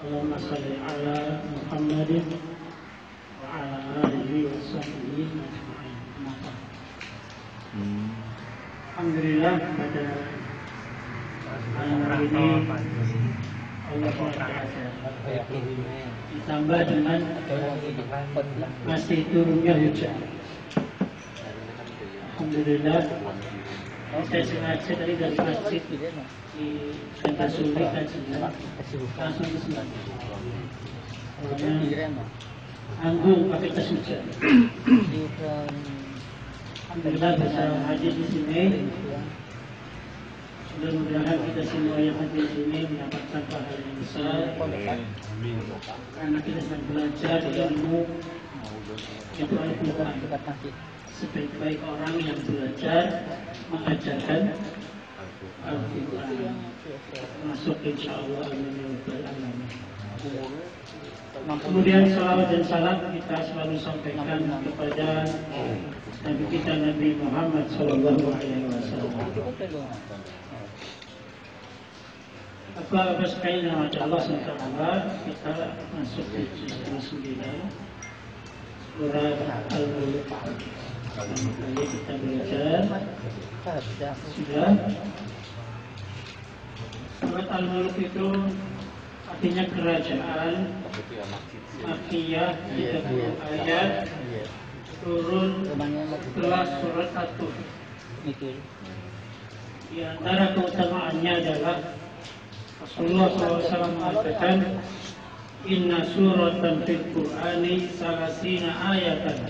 Allahumma shalli ala Muhammadin wa ala alihi wa sahbihi ajma'in. Alhamdulillah pada malam hari ini Allah ditambah dengan masih turunnya hujan. Alhamdulillah. Saya sengaja tadi dari masjid di Sentasuli kajian langsung ke sini. Anggung pakai tas hujan. Alhamdulillah bisa hadir di sini. Mudah-mudahan kita semua yang hadir di sini mendapatkan pahala yang besar. Karena kita sedang belajar ilmu yang Al-Quran. Sebaik-baik orang yang belajar mengajarkan Al-Quran, masuk insya Allah. Kemudian salawat dan salam kita selalu sampaikan kepada Nabi kita Nabi Muhammad SAW. Apa sekali nama Allah SWT, kita masuk ke juz 9 surah Al-Mulk. Kali kita belajar sudah. Surat Al-Mulk itu artinya kerajaan. Makiyah 30 ayat, turun setelah surat At-Tur. Di antara keutamaannya adalah Rasulullah SAW mengatakan, Inna suratan fil Qur'ani salasina ayatan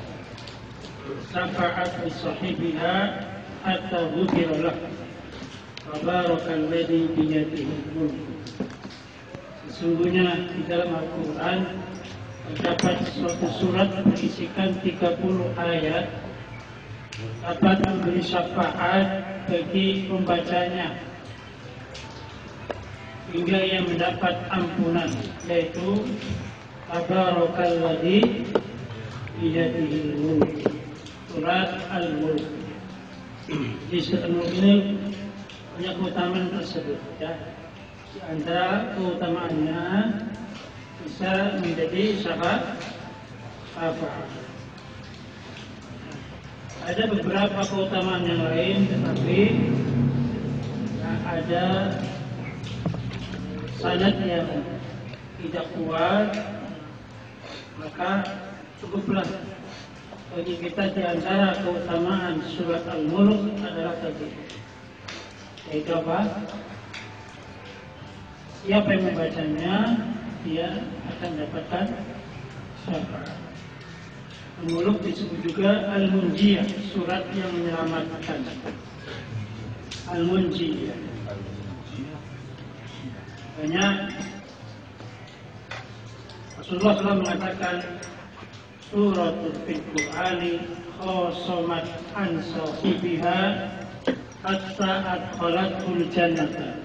safa'at bisahibiha hatta ghufira lahu tabarakalladzi biyadihi mulk. Sesungguhnya di dalam Al-Quran terdapat suatu surat berisikan 30 ayat dapat memberi syafaat bagi pembacanya hingga ia mendapat ampunan, yaitu tabarakalladzi biyadihi mulk. Surat Al-Mulk. Di surat Al-Mulk ini punya keutamaan tersebut, ya. Di antara keutamaannya bisa menjadi syafaat. Ada beberapa keutamaan yang lain, tetapi ada sanad yang tidak kuat, maka cukuplah bagi kita. Di antara keutamaan surat Al-Mulk adalah tadi, yaitu apa? Siapa yang membacanya, dia akan dapatkan syafaat. Al-Mulk disebut juga Al-Munjiyah, surat yang menyelamatkan. Al-Munjiyah. Banyak Rasulullah SAW mengatakan, suratul fil Qur'ani khosomat an sahibiha hatta adkhalatul jannata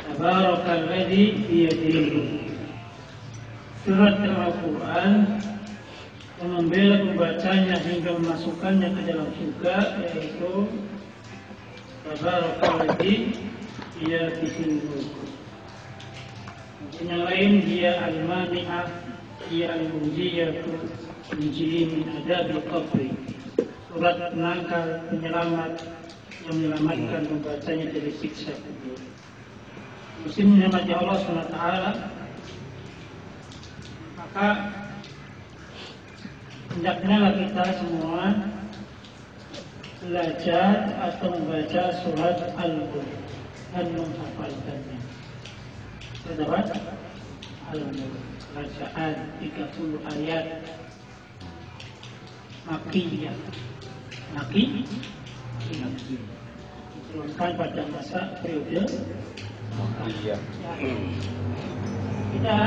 tabarakalladzi biyadihi mulk. Surat Al-Quran yang membela pembacanya hingga memasukkannya ke dalam surga, yaitu tabarakalladzi biyadihi mulk. Yang lain dia al-mani'ah, dia al-munjiyah, munjiyah min adabil qabri. Surat penangkal, penyelamat yang menyelamatkan pembacanya dari siksa kubur. Muslim menyamati Allah SWT, maka hendaknya kita semua belajar atau membaca surat Al-Mulk dan menghafalkannya. Terdapat Al-Mulk, kerajaan 30 ayat Makiyah. Diturunkan pada masa periode Makiyah. Kita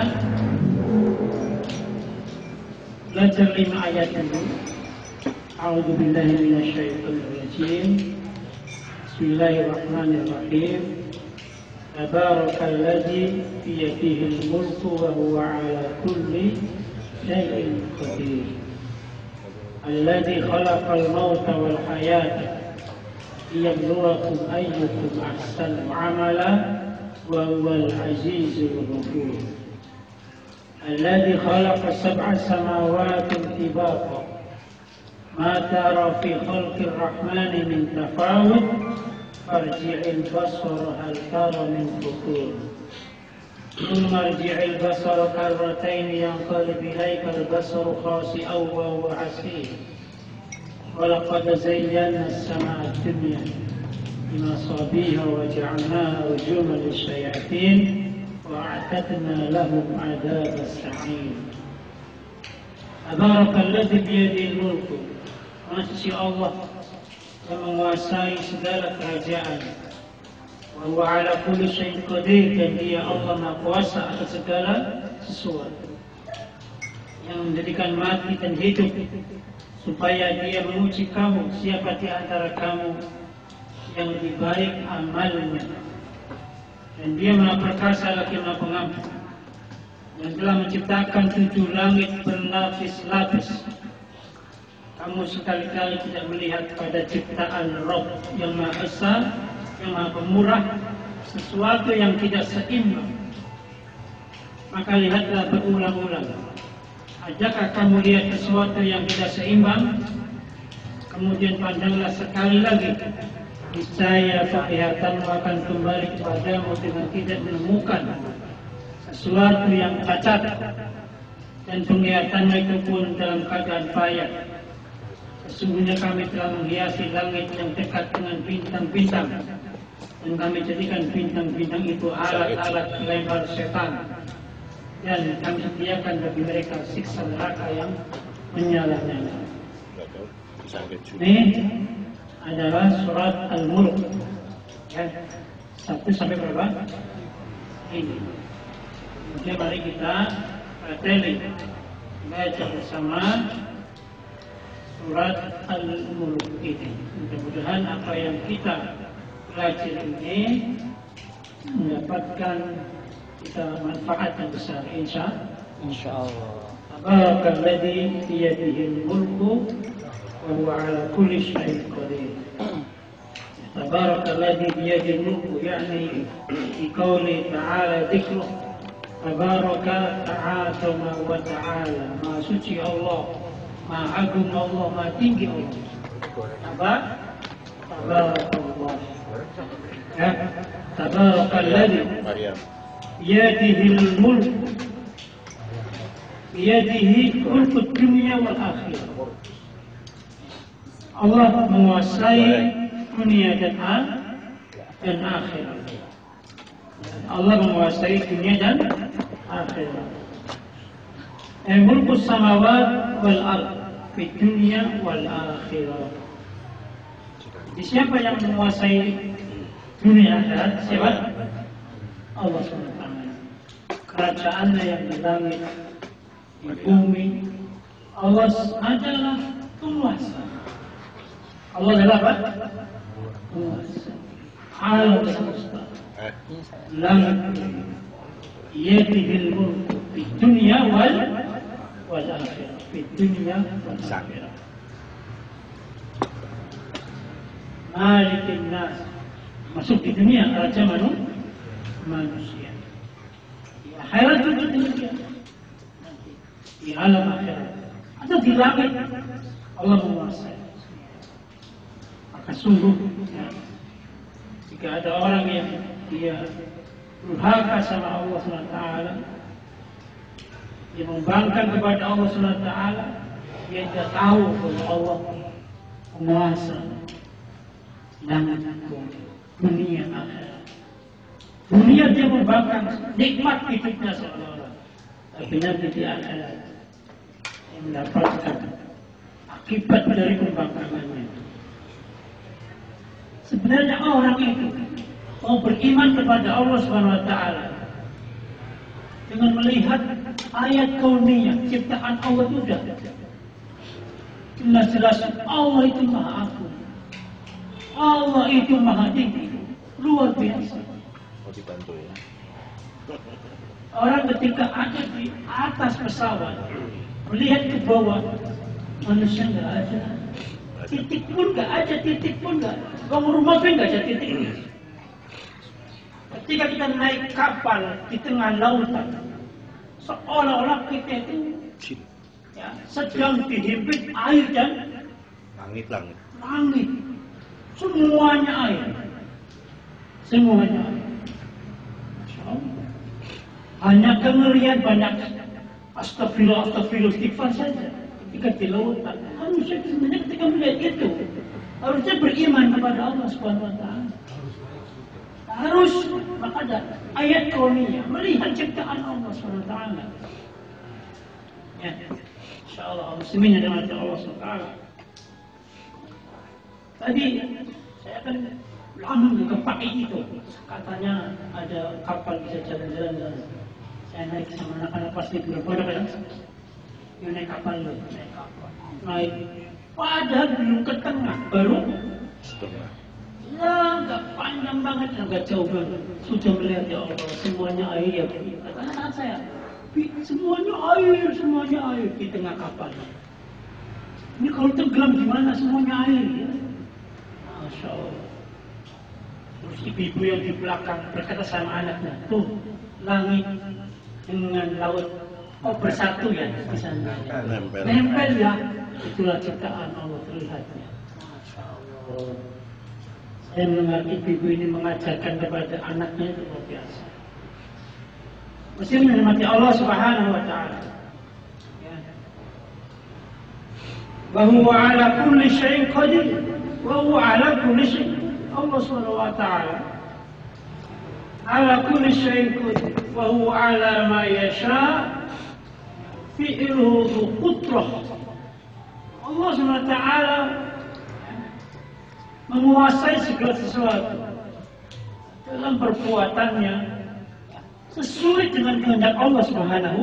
belajar 5 ayat dulu. A'udzu billahi minasyaitonir rajim. Bismillahirrahmanirrahim. Tabarakalladzi biyadihil mulku wa huwa ala kulli syai'in qadir. Alladzi khalaqal mauta wal hayata liyabluwakum ayyukum ahsanu amala wa huwal azizul ghafur. الذي خلق 7 سماوات طباقا ما ترى في خلق الرحمن من تفاوت فارجع البصر هل ترى من فطور ثم ارجع البصر كرتين ينقلب إليك البصر خاسئا وهو حسير ولقد زينا السماء الدنيا بمصابيح وجعلناها رجوما للشياطين وأعتدنا لهم عذاب السعير. تبارك الذي بيده الملك. Masya Allah yang menguasai segala kerajaan. Wa huwa ala kulli syai'in qadir, dan Dia Allah Maha Kuasa atas segala sesuatu. Yang menjadikan mati dan hidup supaya Dia menguji kamu siapa di antara kamu yang lebih baik amalnya. Dan Dia Maha Perkasa lagi Maha Pengampun, dan telah menciptakan 7 langit berlapis-lapis. Kamu sekali-kali tidak melihat pada ciptaan Rabb yang Maha Esa, yang Maha Pemurah, sesuatu yang tidak seimbang. Maka lihatlah berulang-ulang. Adakah kamu lihat sesuatu yang tidak seimbang? Kemudian pandanglah sekali lagi. Niscaya penglihatanmu akan kembali kepadamu dengan tidak menemukan sesuatu yang cacat, dan penglihatanmu itu pun dalam keadaan payah. Sesungguhnya kami telah menghiasi langit yang dekat dengan bintang-bintang, dan kami jadikan bintang-bintang itu alat-alat pelempar setan, dan kami sediakan bagi mereka siksa neraka yang menyala-nyala. Ini adalah surat Al-Mulk, ya, 1 sampai berapa? Ini. Kemudian mari kita pelajari, baca bersama surat Al-Mulk ini. Mudah-mudahan apa yang kita pelajari ini mendapatkan kita manfaat yang besar, insyaallah. Tabarakalladzi biyadihil mulku wa huwa ala kulli syai'in qadir. Tabarakalladzi biyadihil mulku, yani di qauli ta'ala dzikruh. Tabaraka ta'ala wa ta'ala. Maha suci Allah, Maha agung Allah, Maha tinggi Allah. Tabarakallah. Ya, tabarakalladzi biyadihil mulk. Biyadihi mulkud dunia wal akhirah. Allah menguasai dunia dan akhirat. Allah menguasai dunia dan akhirat. Mulkus samawat wal ard fi dunia wal akhirah. Siapa yang menguasai dunia akhirat? Siapa? Allah SWT. Kerajaannya yang di langit, di bumi. Allah adalah penguasa. Allah adalah apa? Penguasa alam semesta, langit. Yadihil mulku di dunia wal akhirah. Di dunia wal akhirah. Malikin nas, masuk di dunia, raja manusia. Di akhirat juga demikian. Di alam akhirat atau di langit Allah menguasai. Maka sungguh ya, jika ada orang yang dia durhaka sama Allah SWT, dia membangkang kepada Allah SWT, dia tidak tahu bahwa Allah menguasa langit, dunia akhirat. Dunia dia membangkang, nikmat hidupnya seolah-olah, tapi nanti di akhirat yang mendapatkan akibat dari pembangkangannya. Sebenarnya orang itu mau beriman kepada Allah SWT dengan melihat ayat kauniyah, ciptaan Allah itu sudah jelas-jelas Allah itu Maha Agung, Allah itu Maha Tinggi, luar biasa. Dibantu ya. Orang ketika ada di atas pesawat melihat ke bawah, manusia nggak ada, titik pun nggak ada, titik pun nggak. Bangun rumah pun nggak ada titik. Ketika kita naik kapal di tengah lautan, Seolah-olah kita itu ya, sedang dihimpit air dan langit. Semuanya air. Semuanya air. Hanya melihat banyak astagfirullah istighfar saja ketika di lautan. Manusia itu sebenarnya ketika melihat itu harusnya beriman kepada Allah Subhanahu wa taala. Harus maka ada ayat kauniyah melihat ciptaan Allah Subhanahu wa taala. Ya. Insyaallah muslimin yang dirahmati Allah Subhanahu wa taala. Tadi saya akan lama juga pakai itu. Katanya ada kapal bisa jalan-jalan. Saya naik sama anak-anak pasti berbeda kan? Yang naik kapal loh, naik. Padahal belum ke tengah, baru setengah. Ya, nggak panjang banget, nggak jauh banget. Sudah melihat ya Allah, semuanya air ya. Kata anak saya, semuanya air di tengah kapal. Ini kalau tenggelam gimana? Semuanya air ya. Masya Allah. Terus ibu-ibu yang di belakang berkata sama anaknya, tuh langit dengan laut bersatu ya di sana. Nempel ya. Itulah ciptaan Allah terlihatnya. Masya Allah. Saya mendengar ibu-ibu ini mengajarkan kepada anaknya itu luar biasa. Mesti menikmati Allah Subhanahu wa taala. Ya. Wa huwa ala kulli syai'in qadir. Wa huwa ala kulli syai'in. Allah Subhanahu wa taala ala kulli syai'in qadir. Wa huwa ala ma yasha' fi'luhu qudrah. Allah Subhanahu wa taala menguasai segala sesuatu dalam perbuatannya sesuai dengan kehendak Allah Subhanahu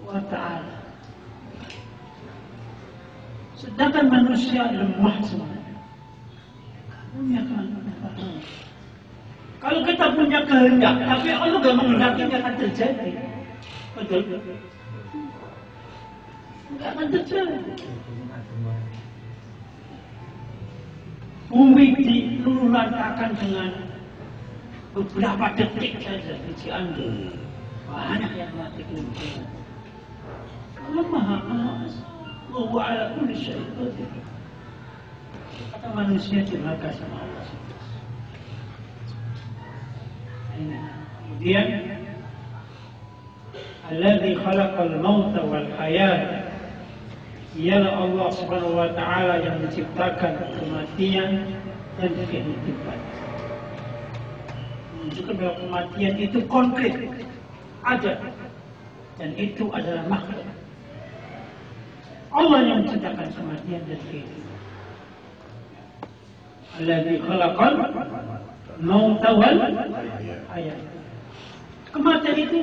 wa taala. Sedangkan manusia lemah semuanya. Punya kehendak. Kalau kita punya kehendak, tapi Allah gak menghendaki, gak akan terjadi. Betul? Gak akan terjadi. Bumi dilululantakan dengan beberapa detik saja di Cianjur. Banyak yang mati kemudian. Allah Maha Pengawas. Wa ala kulli syai'in qadir. Kata manusia durhaka sama Allah. Kemudian alladzi khalaqal mauta wal hayata, ialah Allah Subhanahu wa taala yang menciptakan kematian dan kehidupan. Menunjukkan bahwa kematian itu konkret, ada, dan itu adalah makhluk. Allah yang menciptakan kematian dan kehidupan. Alladzi khalaqal mauta wal hayat. Kematian itu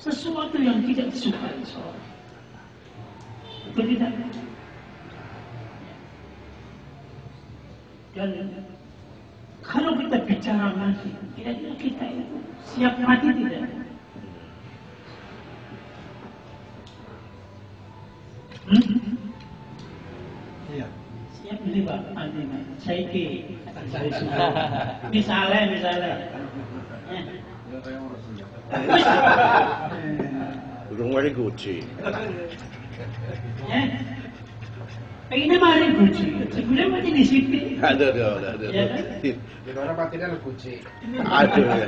sesuatu yang tidak disukai seorang. Betul tidak? Dan kalau kita bicara mati, kira-kira kita itu siap mati tidak? Iya. Siap beli Pak? Saya ke. Misalnya. Udah mulai Gucci. Pengennya mari Gucci. Sebelum mati di situ. Ada. Di mana matinya Gucci. Ada ya.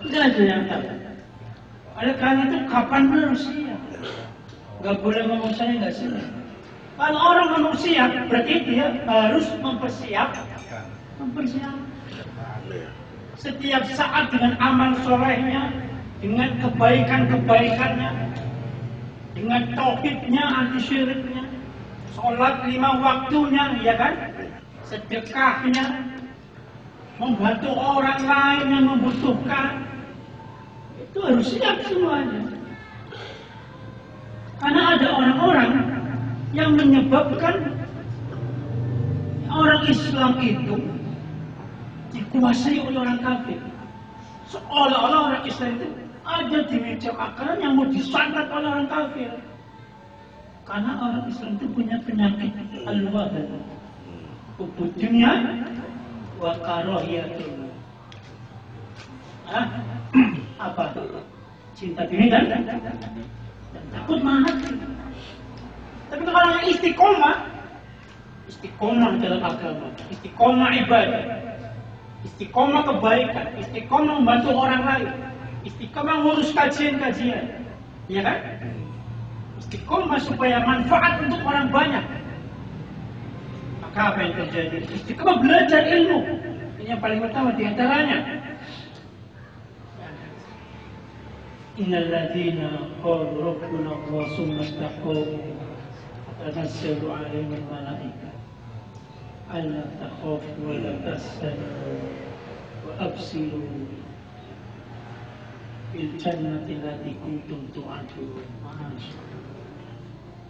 Tidak ada yang tahu. Oleh karena itu kapan harus siap? Gak boleh ngomong saya nggak siap. Kalau orang ngomong siap, berarti dia harus mempersiapkan. Setiap saat dengan amal solehnya, dengan kebaikan-kebaikannya, dengan tauhidnya, anti syiriknya, sholat 5 waktunya, ya kan? Sedekahnya, membantu orang lain yang membutuhkan, itu harus siap semuanya. Karena ada orang-orang yang menyebabkan orang Islam itu dikuasai oleh orang kafir. Seolah-olah orang Islam itu ada di meja makan yang mau disantet oleh orang kafir. Karena orang Islam itu punya penyakit al-wahdan, hubud dunia wa karahiyatul. Apa? Cinta dunia dan takut mati. Tapi kalau yang istiqomah dalam agama, istiqomah ibadah, istiqomah kebaikan, istiqomah membantu orang lain, istiqomah ngurus kajian-kajian, ya kan? Istiqomah supaya manfaat untuk orang banyak. Maka apa yang terjadi? Istiqomah belajar ilmu. Ini yang paling utama di antaranya. Innal ladzina qalu rabbuna Allah tsumma istaqamu tanazzalu 'alaihimul malaikah alla takhafu wa la tahzanu wa abshiru bil jannati allati kuntum tu'adun.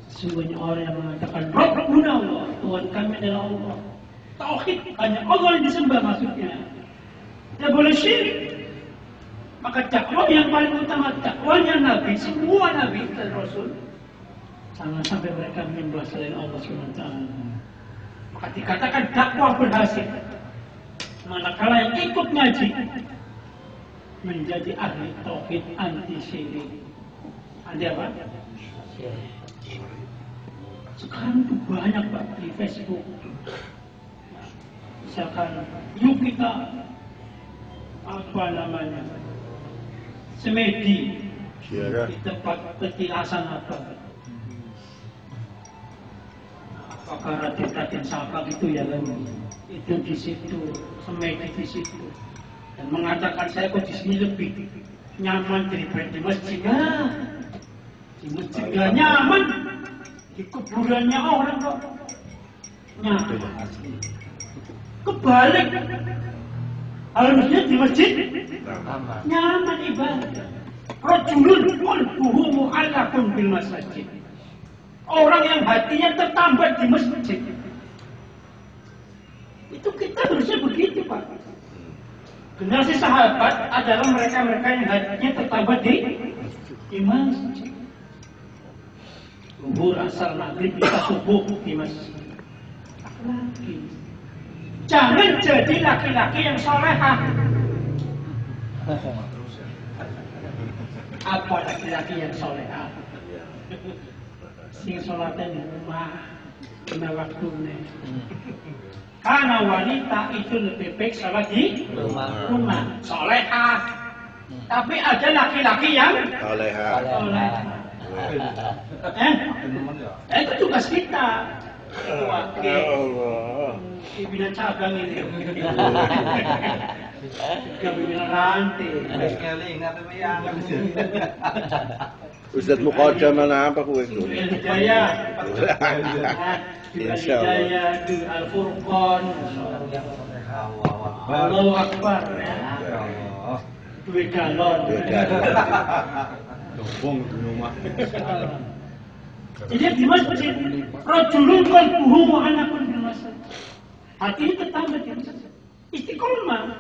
Sesungguhnya orang yang mengatakan Rabbuna Allah, Tuhan kami adalah Allah. Tauhid, hanya Allah yang disembah maksudnya. Tidak boleh syirik. Maka dakwah yang paling utama, dakwahnya Nabi, semua Nabi dan Rasul, jangan sampai mereka menyembah selain Allah SWT. Maka dikatakan dakwah berhasil manakala yang ikut ngaji menjadi ahli tauhid anti syirik. Anti apa? Sekarang itu banyak Pak di Facebook. Misalkan, yuk kita apa namanya semedi di tempat petilasan apa? Apakah Raden Sabak itu ya kan? Itu di situ, semedi di situ. Dan mengatakan saya kok di sini lebih nyaman daripada di masjid. Ya, di masjid nggak nyaman. Di kuburannya orang kok nyaman. Kebalik, harusnya di masjid nyaman ibadah. Rajulun qalbuhu mu'allaqun bil masjid. Orang yang hatinya tertambat di masjid. Itu kita harusnya begitu Pak. Generasi sahabat adalah mereka-mereka yang hatinya tertambat di masjid. Zuhur, asar, maghrib, isya, subuh di masjid. Lagi. Jangan jadi laki-laki yang solehah. Apa laki-laki yang solehah? Sing sholatnya di rumah, lima waktunya. Karena wanita itu lebih baik sholat di rumah. Solehah. Tapi ada laki-laki yang solehah. Itu tugas kita. Pimpinan cabang ini. Pimpinan rantai. Ustaz Muqaddam mana apa kowe itu? Hidayah. Hidayah di Al-Furqan. Allahu Akbar. Dua galon. Tumpung di rumah. Jadi di masjid, rajulun qalbuhu mu'allaqun bil masjid. Hatinya tertambat di masjid. Istiqomah.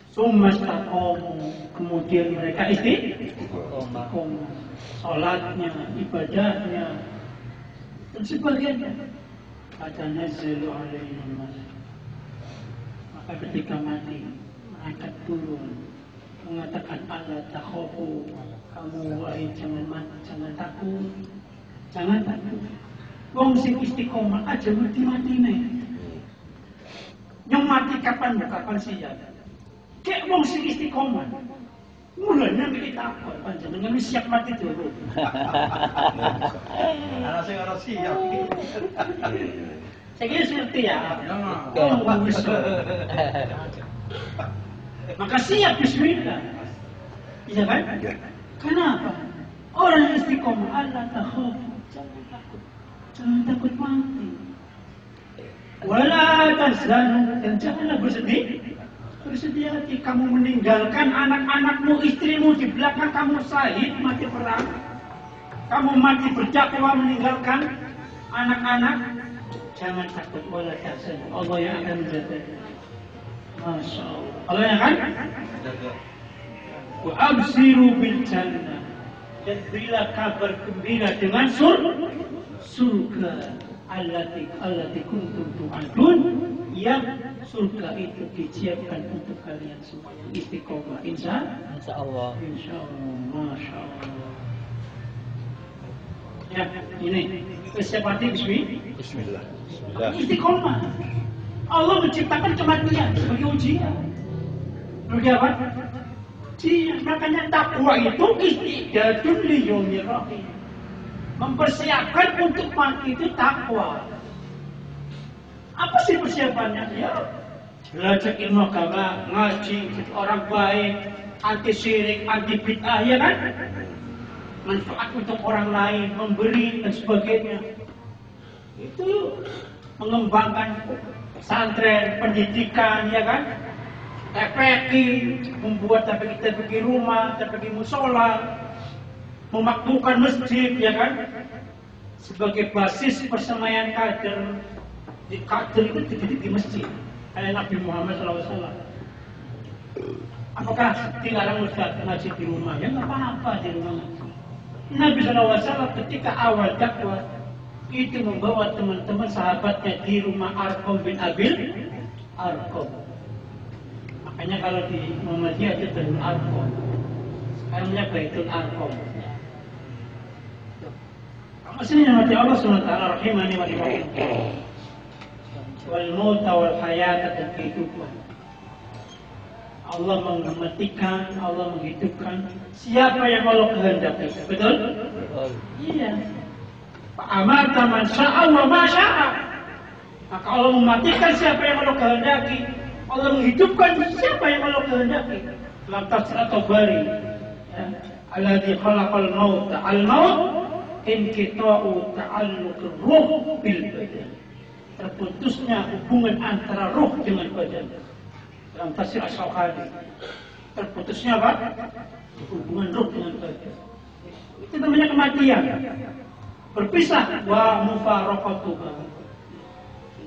Tsumma istaqamu, kemudian mereka istiqomah. Salatnya, ibadahnya, dan sebagainya. Fatanazzalu 'alaihimul malaikah. Maka ketika mati, malaikat turun mengatakan alla takhafu, kamu wahai jangan takut, jangan takut. Wong sing istiqomah aja mati-matine. Yang mati kapan ya kapan siap. Kayak wong sing istiqomah. Mulanya mikir takut panjenengan wis siap mati dulu. Ana sing ora siap. Saya kira seperti ya. Oh, bagus. Maka siap bismillah. Iya kan? Kenapa? Orang yang istiqomah Allah takut, jangan takut mati. Wala tahzanu, dan janganlah bersedih. Bersedih hati kamu meninggalkan anak-anakmu, istrimu di belakang kamu syahid mati perang. Kamu mati berdakwah meninggalkan anak-anak. Jangan takut, wala tahzanu. Allah yang akan menjaga. Masya Allah. Allah yang akan wa absiru bil jannah, dan berilah kabar gembira dengan surga allati kuntum tu'adun, yang surga itu disiapkan untuk kalian semua yang istiqomah. Insya Allah. Masya Allah. Ya, ini kesepati Bismillah. Bismillah. istiqomah. Allah menciptakan kematian sebagai ujian. Bagi apa? Ujian. Makanya takwa itu istidadun liyumir rahim. Mempersiapkan untuk mati itu takwa. Apa sih persiapannya? Ya, belajar ilmu agama, ngaji, jadi orang baik, anti syirik, anti bid'ah, ya kan? Manfaat untuk orang lain, memberi dan sebagainya. Itu mengembangkan pesantren, pendidikan, ya kan? TPQ, membuat TPQ rumah, TPQ musola, memakmurkan masjid, ya kan? Sebagai basis persemaian kader. Di kader itu dididik di masjid. Kayak Nabi Muhammad SAW. Apakah dilarang Ustaz ngaji di rumah? Ya nggak apa-apa di rumah ngaji. Nabi SAW ketika awal dakwah itu membawa teman-teman sahabatnya di rumah Arqam bin Abil Arqam. Makanya kalau di Muhammadiyah itu Baitul Arqam. Sekarangnya Baitul Arqam. Maksudnya mati Allah SWT rahimani wa rahimah. Wal mauta wal hayata dan kehidupan. Allah mematikan, Allah menghidupkan siapa yang Allah kehendaki. Betul? Iya. Pak Amata man sya'a wa ma sya'a. Maka Allah mematikan siapa yang Allah kehendaki. Allah menghidupkan siapa yang Allah kehendaki. Dalam tafsir At-Tabari, alladzi khalaqal mauta. Al-maut inqita'u ta'alluqir ruh bil badan. Terputusnya hubungan antara ruh dengan badan. Dalam tafsir As-Sawqani, terputusnya apa? Hubungan ruh dengan badan. Itu namanya kematian. Berpisah wa mufaraqatuha.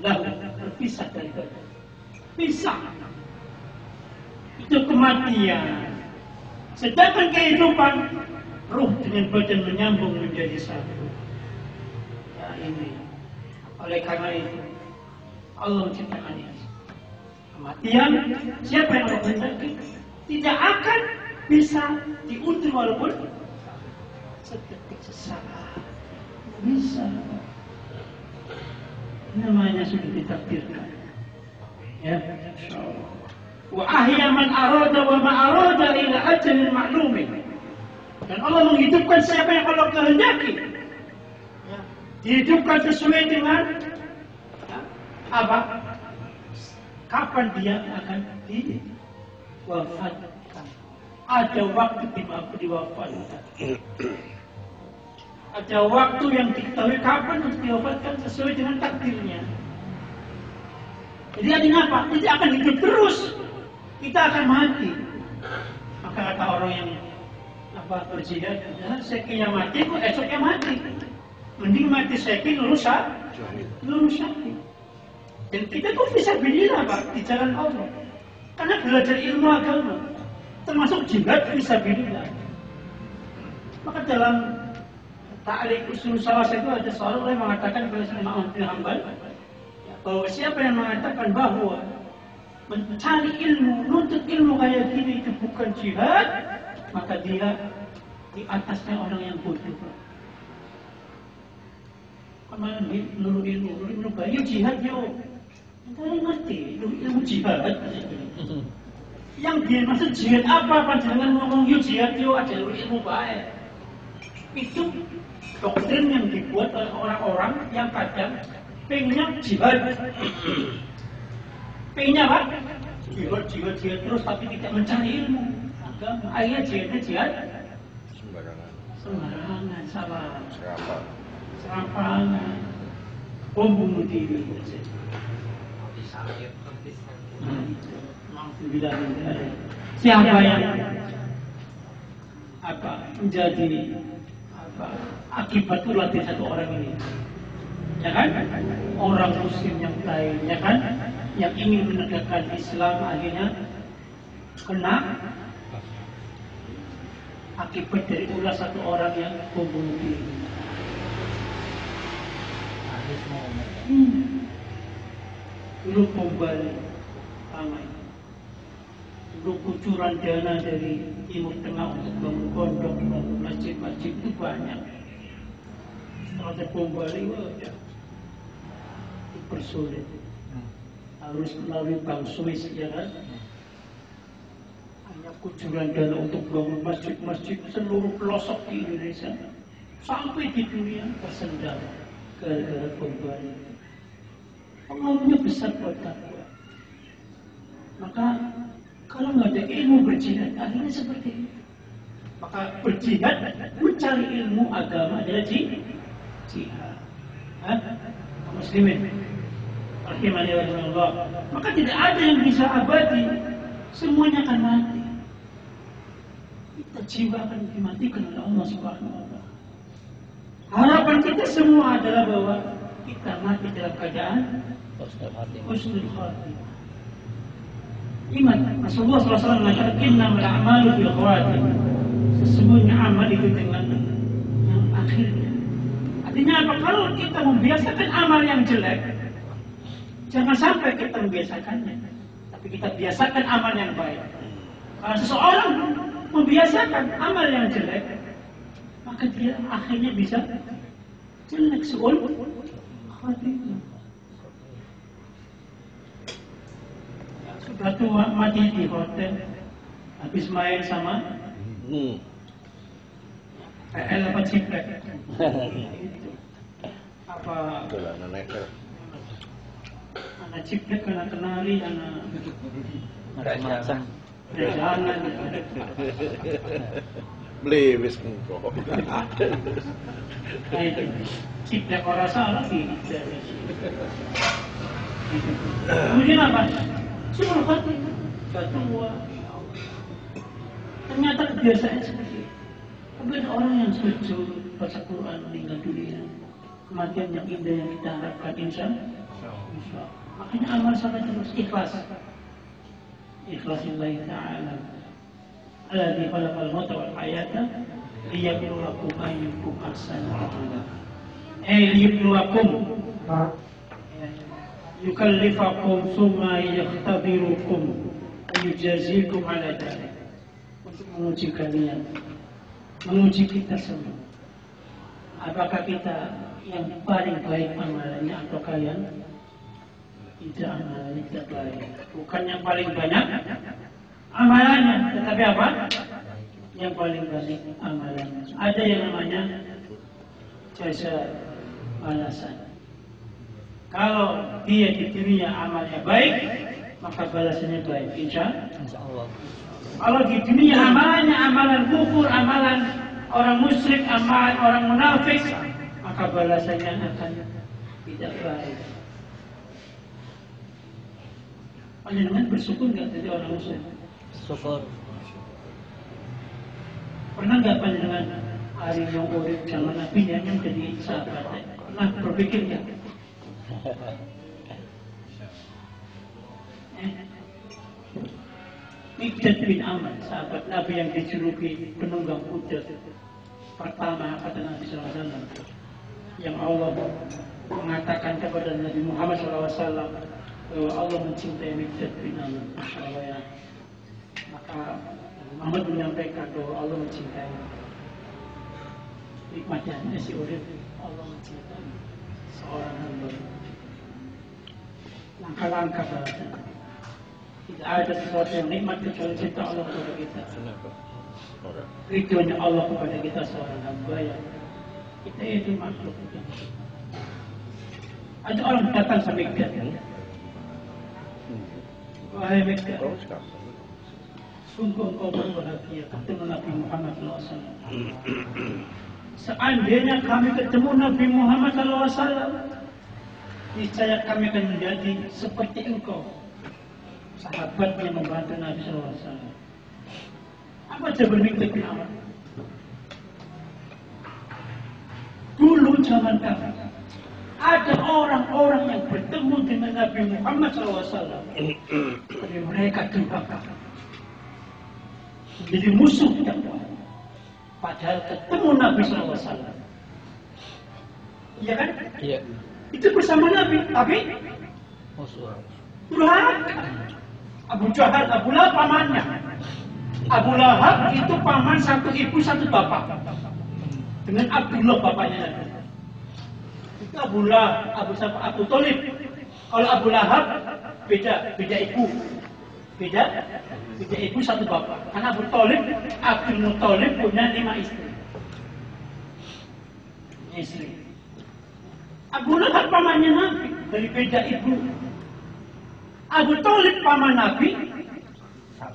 Lah, berpisah dari badan. Pisah. Itu kematian. Sedangkan kehidupan ruh dengan badan menyambung menjadi satu. Ya ini. Oleh karena itu Allah menciptakan ini. Kematian siapa yang Allah kehendaki tidak akan bisa diundur walaupun sedetik sesaat. Bisa. Namanya sudah ditakdirkan. Ya, insyaallah. Wa ahya man arada wa ma arada ila ajalin ma'lumin. Dan Allah menghidupkan siapa yang Allah kehendaki. Dihidupkan sesuai dengan apa? Kapan dia akan diwafatkan? Ada waktu diwafatkan. Ada waktu yang diketahui kapan harus diwafatkan sesuai dengan takdirnya. Jadi artinya apa? Tidak akan hidup terus. Kita akan mati. Maka kata orang yang berjihad, sekinya mati, kok esoknya mati. Mending mati syahid lulus syahid. Dan kita tuh bisa bilillah Pak di jalan Allah. Karena belajar ilmu agama termasuk jihad bisa bilillah. Maka dalam ta'liq usul salas itu ada seorang yang mengatakan kepada Imam Ahmad bin Hanbal bahwa siapa yang mengatakan bahwa mencari ilmu, nuntut ilmu kayak gini itu bukan jihad, maka dia di atasnya orang yang bodoh. Kemana nurul ilmu bayu jihad yo. Kita ngerti ilmu jihad. Yang dia maksud jihad apa? Jangan ngomong yo jihad yo ada ilmu baik. Itu doktrin yang dibuat oleh orang-orang yang kadang pengennya jihad. Pengennya apa? Jihad terus tapi tidak mencari ilmu. Akhirnya jihad sembarangan salah. Serampangan, bom bunuh diri. Siapa yang menjadi akibat ulah dari satu orang ini? Ya kan? Orang muslim yang lain, ya kan? Yang ingin menegakkan Islam akhirnya kena akibat dari ulah satu orang yang bom bunuh diri. Dulu kembali ramai. Dulu kucuran dana dari Timur Tengah untuk bangun pondok, bangun masjid-masjid itu banyak. Kalau kembali, ya, dipersulit. Harus melalui Bank Swiss, ya kan? Hanya kucuran dana untuk bangun masjid-masjid seluruh pelosok di Indonesia. Sampai di dunia tersendat gara-gara kembali. Pengaruhnya besar buat takwa. Maka kalau nggak ada ilmu berjihad, akhirnya seperti ini. Maka berjihad, mencari ilmu agama adalah jihad. Muslimin, rahimani Allah. Maka tidak ada yang bisa abadi, semuanya akan mati. Kita jiwa akan dimatikan oleh Allah Subhanahu wa Ta'ala. Harapan kita semua adalah bahwa kita mati dalam keadaan husnul khatimah. Ingat, Rasulullah SAW mengatakan, innamal a'malu bil khawatim. Sesungguhnya amal itu dengan yang akhirnya. Artinya apa? Kalau kita membiasakan amal yang jelek, jangan sampai kita membiasakannya, tapi kita biasakan amal yang baik. Kalau seseorang membiasakan amal yang jelek, maka dia akhirnya bisa jelek seul khatimah. Sudah tua mati di hotel, habis main sama PL apa ciplek. Apa anak ciplek, anak kenari, anak Macam rejanan. Beli wis engko. Ciplek orang salah sih. Kemudian apa? Suruh hati, tua. Ternyata kebiasaan seperti itu. Kemudian orang yang sujud baca Quran meninggal dunia, kematian yang indah yang kita harapkan, insya Allah. Makanya amal sangat terus ikhlas. Ikhlasillahi ta'ala. Alladzi khalaqal mauta wal hayata liyabluwakum ayyukum ahsanu amala. Liyabluwakum. Yukallifakum summa yakhtabirukum yujazikum ala dhalik. Untuk menguji kalian, menguji kita semua. Apakah kita yang paling baik amalannya atau kalian tidak amalannya tidak baik? Bukan yang paling banyak amalannya, tetapi apa? Yang paling banyak amalannya. Ada yang namanya jasa balasan. Kalau dia di dunia amalnya baik, maka balasannya baik, insya Allah. Kalau di dunia amalnya amalan kufur, amalan orang musyrik, amalan orang munafik, maka balasannya akan tidak baik. Panjenengan bersyukur nggak jadi orang muslim? syukur. Pernah nggak panjenengan hari yang urip zaman Nabi yang jadi sahabat? Pernah berpikir nggak? Miqdad bin Amr, sahabat Nabi yang dijuluki penunggang kuda pertama kata Nabi SAW, yang Allah mengatakan kepada Nabi Muhammad SAW bahwa Allah mencintai Miqdad bin Amr. Masya Allah ya. Maka Muhammad menyampaikan bahwa Allah mencintai. Nikmatnya si urip, Allah mencintai seorang hamba. Langkah-langkah balasan. Tidak ada sesuatu yang nikmat kecuali cinta Allah kepada kita. Ridhonya Allah kepada kita seorang hamba yang kita itu makhluk. Ada orang datang sama Miqdad. Wahai Miqdad, sungguh engkau berbahagia ketemu Nabi Muhammad SAW. Seandainya kami ketemu Nabi Muhammad SAW, niscaya kami akan menjadi seperti engkau, sahabat yang membantu Nabi SAW. Apa jawaban Miqdad bin Amr? Dulu zaman kami ada orang-orang yang bertemu dengan Nabi Muhammad SAW, tapi mereka terbakar menjadi musuh dakwah. Padahal ketemu Nabi SAW. Iya kan? Iya. Itu bersama Nabi, tapi Musuh. durhaka. Abu Jahal, Abu Lahab pamannya. Abu Lahab itu paman satu ibu satu bapak. Dengan Abdullah bapaknya Nabi. Abu Thalib. Kalau Abu Lahab beda ibu. Beda ibu satu bapak. Karena Abu Thalib, Abdul Muthalib punya 5 istri. Abu Lahab pamannya Nabi dari beda ibu. Abu Thalib paman Nabi,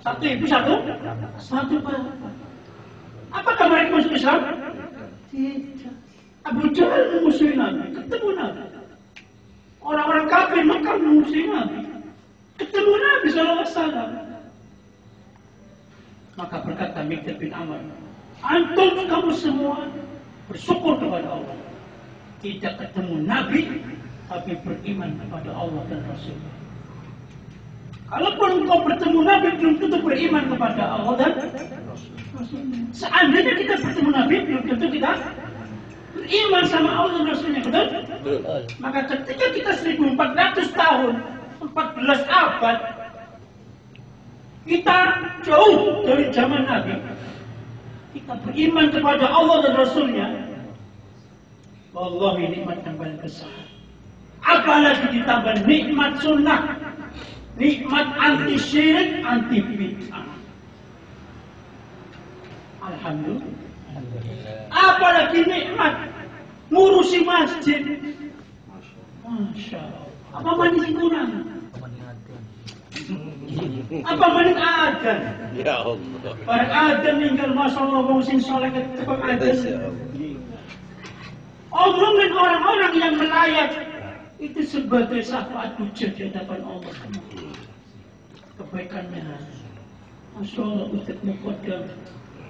satu ibu satu bapak. Apakah mereka masuk Islam? Tidak. Abu Jahal musuh Nabi, ketemu Nabi. Orang-orang kafir Mekah musuh Nabi, ketemu Nabi SAW. Maka berkata Mikdad bin Amr, antum kamu semua bersyukur kepada Allah. Tidak ketemu Nabi, tapi beriman kepada Allah dan Rasul. Kalaupun kau bertemu Nabi, belum tentu beriman kepada Allah dan Rasul. Seandainya kita bertemu Nabi, belum tentu kita beriman sama Allah dan Rasulnya, betul? Maka ketika kita 1400 tahun, 14 abad, kita jauh dari zaman Nabi, kita beriman kepada Allah dan Rasulnya. Wallahi nikmat yang paling besar. Apalagi ditambah nikmat sunnah, nikmat anti syirik, anti bid'ah. Alhamdulillah. Apalagi nikmat ngurusi masjid. Masya Allah. Apa manis kurang? Apa manis adan? Ya Allah. Barang adan tinggal Masya Allah wong sing saleh cepat adan. Omongan orang-orang yang melayat itu sebagai syafaat hujah di hadapan Allah. Kebaikannya, Masya Allah, Ustaz Muqaddam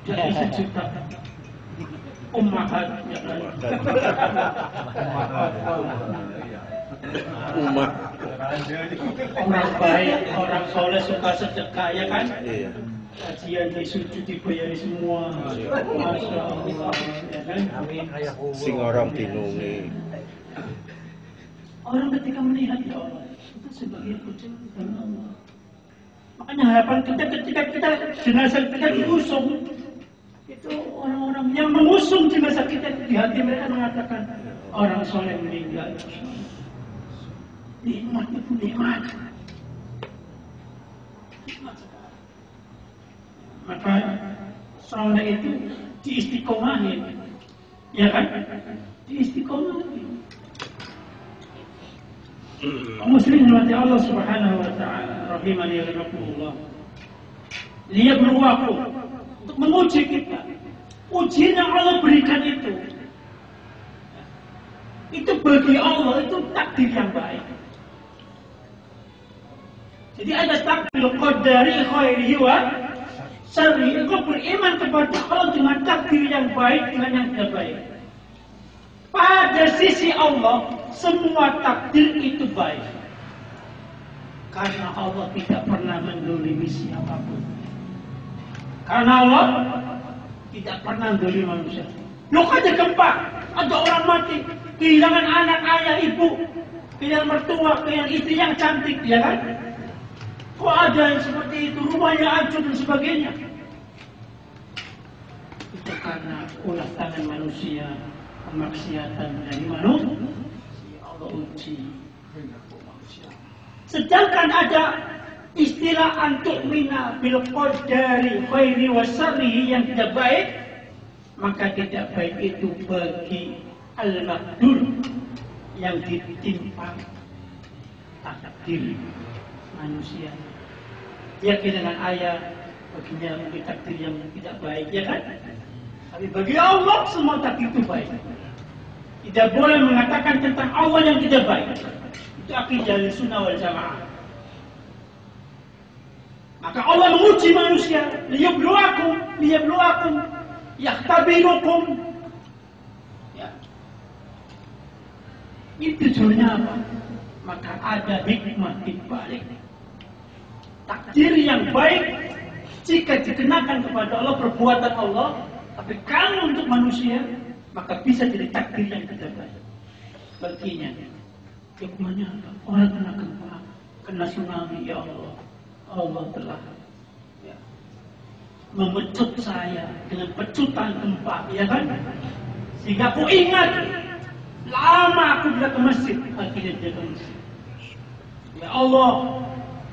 jadi sejuta ummahat, ya kan? Orang baik, orang soleh suka sedekah, ya kan? Iya. Kajian di sujud dibayari semua. Masya Allah, ya kan? Sing orang binungi. Orang ketika melihat ya Allah, itu sebagai pujian Allah. Makanya harapan kita ketika kita jenazah kita diusung, itu orang-orang yang mengusung jenazah kita di hati mereka mengatakan orang soleh meninggal. Nikmat itu nikmat. Maka soleh itu diistiqomahin, ya kan? Diistiqomahin. Muslim mati Allah Subhanahu wa taala, rahimani wa rahimakumullah. Liyabluwakum, untuk menguji kita. Ujian yang Allah berikan itu bagi Allah itu takdir yang baik. Jadi ada takdir qadari khairihi wa syarri. Engkau beriman kepada Allah dengan takdir yang baik dengan yang tidak baik. Pada sisi Allah, semua takdir itu baik. Karena Allah tidak pernah mendolimi siapapun. Karena Allah tidak pernah mendolimi manusia. Loh, ada gempa, ada orang mati, kehilangan anak, ayah, ibu, kehilangan mertua, kehilangan istri yang cantik, ya kan? Kok ada yang seperti itu, rumahnya hancur dan sebagainya. Itu karena ulah tangan manusia, kemaksiatan dari manusia. Allah uji. Sedangkan ada istilah antu'mina bil qadari khairi wa syarrihi yang tidak baik, maka tidak baik itu bagi al-maqdur yang ditimpa takdir manusia. Dia kehilangan ayah, baginya mungkin takdir yang tidak baik, ya kan? Tapi bagi Allah semua takdir itu baik. Tidak boleh mengatakan tentang Allah yang tidak baik. Itu akidah Ahlussunnah wal Jamaah. Maka Allah menguji manusia, liyabluwakum, yakhtabirukum. Ya. Itu tujuannya apa? Maka ada hikmah di balik. Takdir yang baik jika dikenakan kepada Allah, perbuatan Allah, tapi kalau untuk manusia, maka bisa jadi takdir yang tidak baik baginya. Hikmahnya apa? Orang kena gempa, kena tsunami, ya Allah, Allah telah memecut saya dengan pecutan gempa, ya kan? Sehingga aku ingat Lama aku tidak ke masjid, akhirnya dia ke masjid. Ya Allah,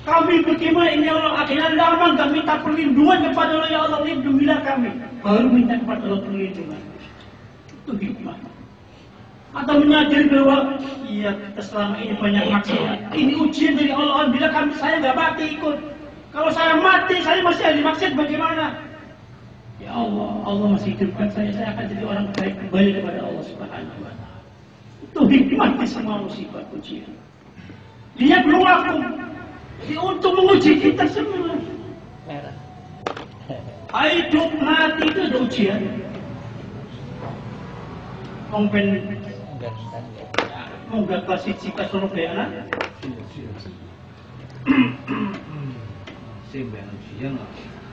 kami bagaimana ini ya Allah, akhirnya lama gak minta perlindungan kepada Allah, ya Allah lindungilah kami. Baru minta kepada Allah perlindungan. Itu hikmah. Atau menyadari bahwa iya kita selama ini banyak maksiat. Ini ujian dari Allah. Bila saya nggak mati ikut. Kalau saya mati, saya masih ahli maksiat bagaimana? Ya Allah, Allah masih hidupkan saya akan jadi orang baik kembali kepada Allah Subhanahu wa Ta'ala. Itu hikmah di semua musibah ujian. Dia belum aku. Dia untuk menguji kita semua. Merah. Hidup mati itu ada ujian. Mungkin enggak kasih cita suruh beana.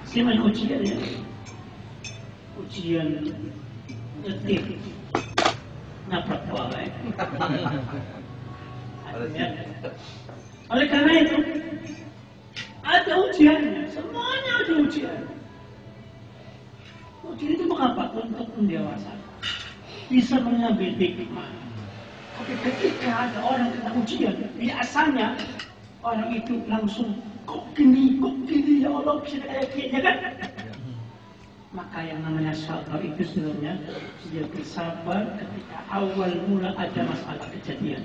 Siapa ujian ya? Ujian detik nabrak balai. Oleh karena itu ada ujiannya, semuanya ada ujian. Ujian itu mengapa? Untuk mendewasakan, bisa mengambil hikmah. Tapi ketika ada orang kena ujian, biasanya orang itu langsung kok gini ya Allah bisa kayak gini ya kan? Maka yang namanya sabar itu sebenarnya dia bersabar ketika awal mula ada masalah kejadian.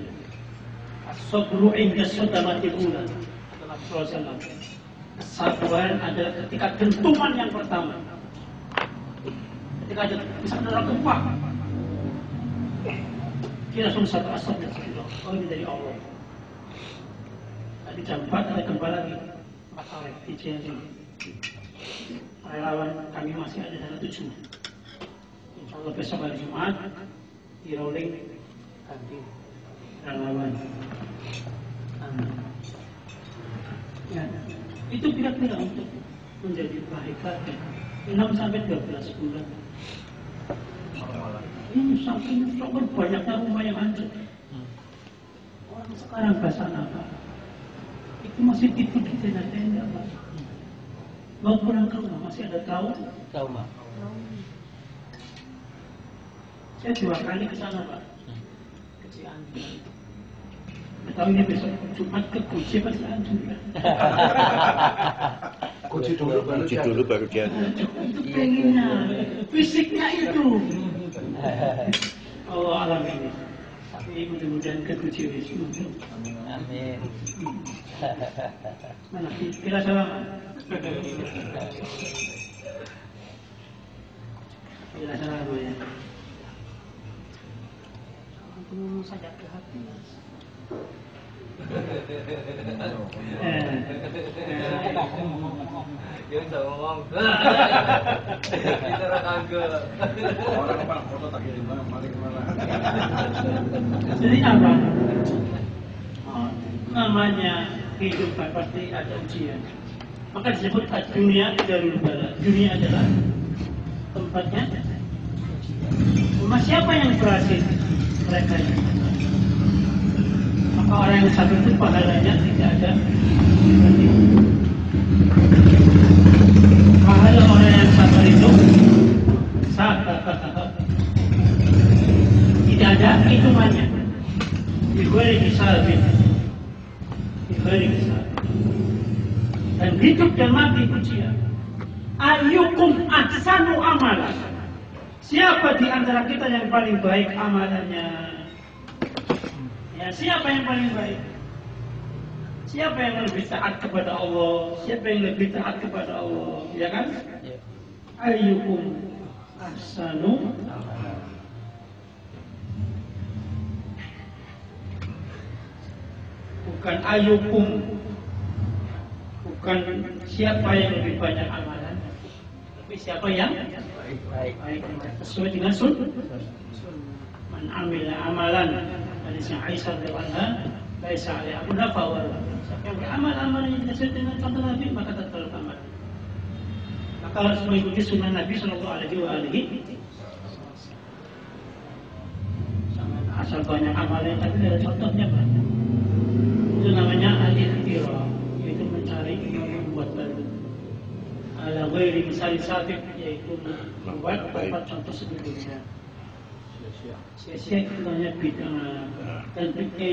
As-sabru inda sadamatil ula. Kesabaran adalah ketika dentuman yang pertama. Ketika ada misalnya orang gempa, dia langsung satu asap dan Allah. Oh ini dari Allah. Tadi jam 4 ada gempa lagi. Masalah di Cianjur. Relawan kami masih ada dalam 7. Insya Allah besok hari Jumat di rolling ganti relawan. Ya, itu kira-kira untuk menjadi baik lagi 6 sampai 12 bulan. Ini saking banyaknya rumah yang hancur. Orang sekarang bahasa apa? Itu masih tidur di tenda-tenda, Pak. Mau pulang ke rumah masih ada trauma. Saya 2 kali ke sana, Pak. Ke Cianjur. Tahu ini besok Jumat ke Kuci pasti hancur. Kunci dulu baru dia. Itu pengennya, fisiknya itu. Allah alam ini. Tapi mudah-mudahan ke Kuci Wisnu. Amin. Mana? Kira sama? Kira sama ya. Aku saja ke hati. Yung sa ngomong. Kita kagak. Orang apa foto tak kirim balik kemana? Jadi apa? Namanya kehidupan pasti ada ujian. Maka disebut dunia darul bala. Dunia adalah tempatnya ujian. Siapa yang berhasil? Mereka yang maka orang yang sabar itu pahalanya tidak ada. Pahala orang yang sabar itu tidak ada hitungannya. Diberi hisabin. Dan hidup dan mati ujian. Ayyukum ahsanu amalan. Siapa di antara kita yang paling baik amalannya? Ya, siapa yang paling baik? Siapa yang lebih taat kepada Allah? Siapa yang lebih taat kepada Allah? Ya kan? Ya. Ayyukum ahsanu amalan. Bukan ayyukum. Bukan siapa yang lebih banyak amalan. Tapi siapa yang Baik. sesuai dengan sunnah. Man amila amalan hadisnya Aisyah radhiyallahu anha laisa alaihi amruna fawal. Siapa yang beramal-amal yang tidak sesuai dengan contoh Nabi maka tetap amal. Maka harus mengikuti sunnah Nabi sallallahu alaihi wasallam. Asal banyak amalnya tapi ada contohnya Pak. Itu namanya al-ikhtira, yaitu mencari membuat baru. Ala ghairi misal sabiq, yaitu membuat contoh sebelumnya. sia-sia itu namanya bid'ah. Dan bid'ah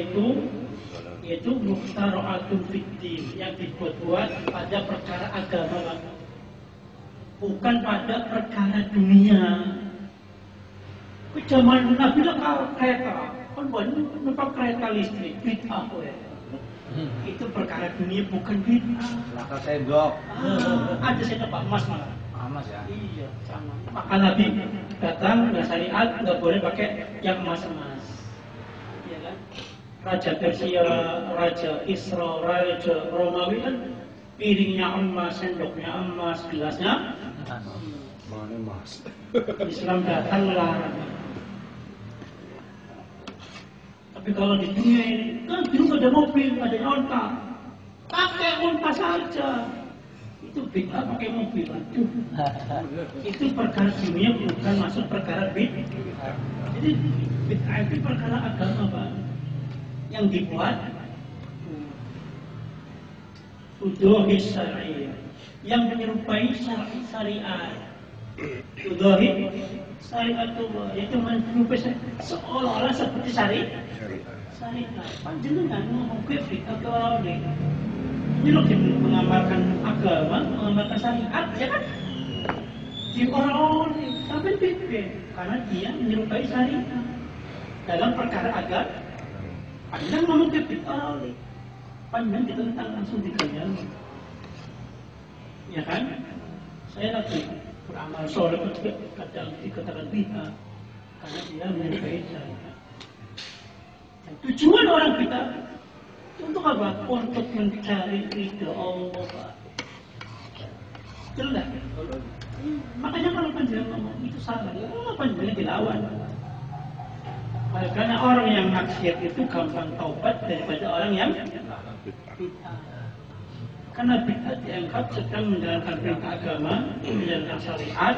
itu mukhtara'atun fiddin, yang dibuat-buat pada perkara agama, bukan pada perkara dunia. Zaman Nabi nak kereta, kan banyak numpak kereta listrik, bid'ah ya. Itu perkara dunia, bukan bid'ah. Laka sendok. Ada saya dapat emas malah. Emas ya. Iya, sama. Maka Nabi datang nggak syariat, nggak boleh pakai yang emas-emas. Iya kan? Raja Persia, Raja Isra, Raja Romawi kan piringnya emas, sendoknya emas, gelasnya. Mana mas? Islam datang melarang. Tapi kalau di dunia ini, kan dulu ada mobil, ada onta, pakai onta saja. Itu bid'ah pakai mobil. Aduh. Itu perkara dunia, bukan masuk perkara bid'ah. Jadi bid'ah itu perkara agama, Pak, yang dibuat uduhi syariah, yang menyerupai syariat. Uduhi syariatullah, yaitu menyerupai seolah-olah seperti syariat. Panjenengan ngomong kafir atau ini loh, mengamalkan agama, mengamalkan syariat, ya kan? Di orang-orang sampai bibir, karena dia menyerupai syariat dalam perkara agama. Panjenengan ngomong kafir atau ini, panjenengan ditentang langsung diganjal, ya kan? Saya lagi beramal soleh juga kadang dikatakan bid'ah karena dia menyerupai syariat. Tujuan orang kita untuk apa? Untuk mencari ridho Allah, Pak. Jelas. Makanya kalau panjenengan ngomong itu salah, panjenengan dilawan. Karena orang yang maksiat itu gampang taubat daripada orang yang bid'ah. Karena bid'ah dianggap sedang menjalankan perintah agama, menjalankan syariat,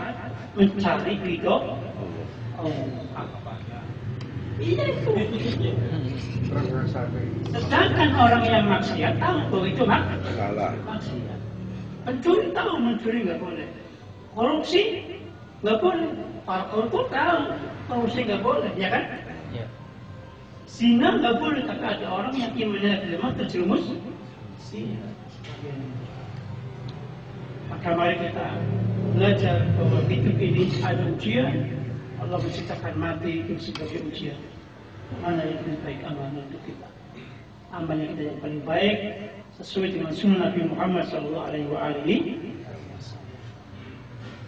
mencari ridho Allah. Iya itu. Sedangkan orang yang maksiat tahu bahwa itu maksiat. Pencuri tahu mencuri nggak boleh. Korupsi nggak boleh. Para koruptor tahu korupsi nggak boleh, ya kan? Ya. Zina nggak boleh, tapi ada orang yang imannya lemah terjerumus zina. Maka mari kita belajar bahwa hidup ini ada ujian. Allah menciptakan mati itu sebagai ujian. Mana yang lebih baik amal untuk kita? Amal yang kita yang paling baik sesuai dengan sunnah Nabi Muhammad SAW.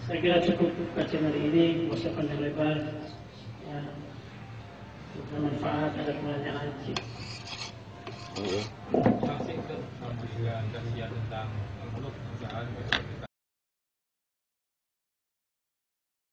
Saya kira cukup kajian hari ini, tidak panjang lebar. Ya, bermanfaat, ada pertanyaan. Sampai ke kajian tentang makhluk perusahaan.